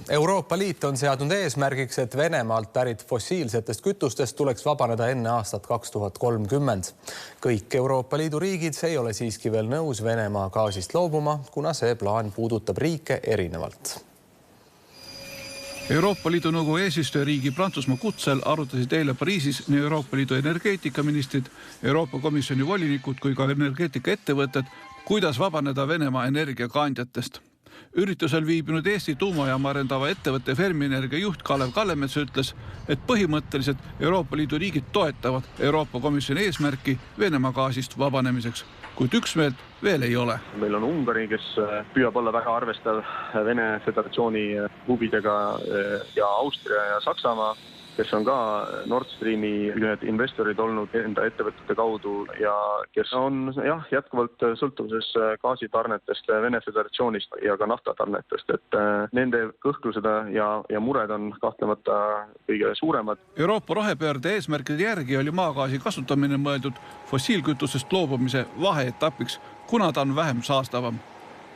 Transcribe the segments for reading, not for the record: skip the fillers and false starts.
Euroopa Liit on seadnud eesmärgiks, et Venemaalt pärit fossiilsetest kütustest tuleks vabaneda enne aastat 2030. Kõik Euroopa Liidu riigid ei ole siiski veel nõus Venemaa gaasist loobuma, kuna see plaan puudutab riike erinevalt. Euroopa Liidu nõukogu eesistujariigi Prantsusmaa kutsel arutasid eile Pariisis nii Euroopa Liidu energeetikaministrid, Euroopa Komisjoni volinikud kui ka energeetikaettevõtted, kuidas vabaneda Venemaa energiakandjatest. Üritusel viibinud Eesti tuumajaama arendava ettevõtte Fermienergia juht Kalev Kallemets ütles, et põhimõtteliselt Euroopa Liidu riigid toetavad Euroopa Komisjoni eesmärki Venemaa gaasist vabanemiseks, kuid üksmeelt veel ei ole. Meil on Ungari, kes püüab olla väga arvestav Vene Föderatsiooni huvidega, ja Austria ja Saksamaa, kes on ka Nord Streami ühed investorid olnud enda ettevõtete kaudu ja kes on jätkuvalt sõltuvuses gaasitarnetest Vene Föderatsioonist ja ka naftatarnetest, et nende kõhklused ja mured on kahtlemata kõige suuremad. Euroopa rohepöörde eesmärkide järgi oli maagaasi kasutamine mõeldud fossiilkütusest loobumise vaheetapiks, kuna ta on vähem saastavam.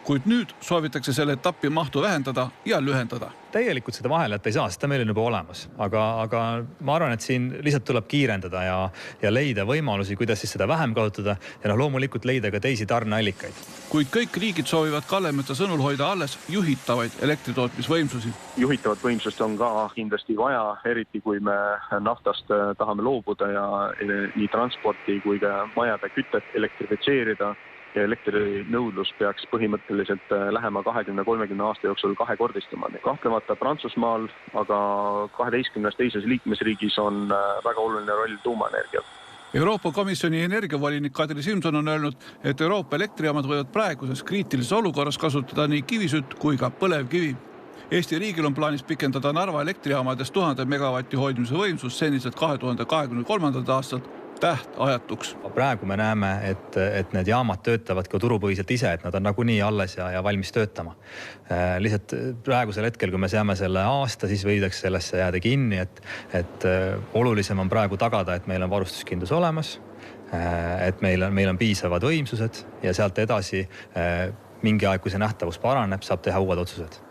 Kuid nüüd soovitakse selle etappi mahtu vähendada ja lühendada. Täielikult seda vahelet ei saa, sest meil on juba olemas. Aga ma arvan, et siin lihtsalt tuleb kiirendada ja leida võimalusi, kuidas siis seda vähem kasutada ja loomulikult leida ka teisi tarneallikaid. Kuid kõik riigid soovivad Kallemetsa sõnul hoida alles juhitavaid elektritootmisvõimsusi. Juhitavat võimsust on ka kindlasti vaja, eriti kui me naftast tahame loobuda ja nii transporti kui ka majade kütet elektrifitseerida. Ja elektrinõudlus peaks põhimõtteliselt lähema 20-30 aasta jooksul kahekordistuma. Kahtlemata Prantsusmaal, aga 12 teises liikmesriigis on väga oluline roll tuumaenergial. Euroopa Komisjoni energiavolinik Kadri Simson on öelnud, et Euroopa elektrijaamad võivad praeguses kriitilises olukorras kasutada nii kivisütt kui ka põlevkivi. Eesti riigil on plaanis pikendada Narva elektrijaamadest 1000 megavatti hoidmise võimsus seniselt 2023. aastalt tähtajatuks. Praegu me näeme, et need jaamad töötavad ka turupõhiselt ise, et nad on nagunii alles ja valmis töötama. Lihtsalt praegusel hetkel, kui me seame selle aasta, siis võidaks sellesse jääda kinni, et olulisem on praegu tagada, et meil on varustuskindlus olemas, et meil on piisavad võimsused ja sealt edasi mingi aeg, kui see nähtavus paraneb, saab teha uued otsused.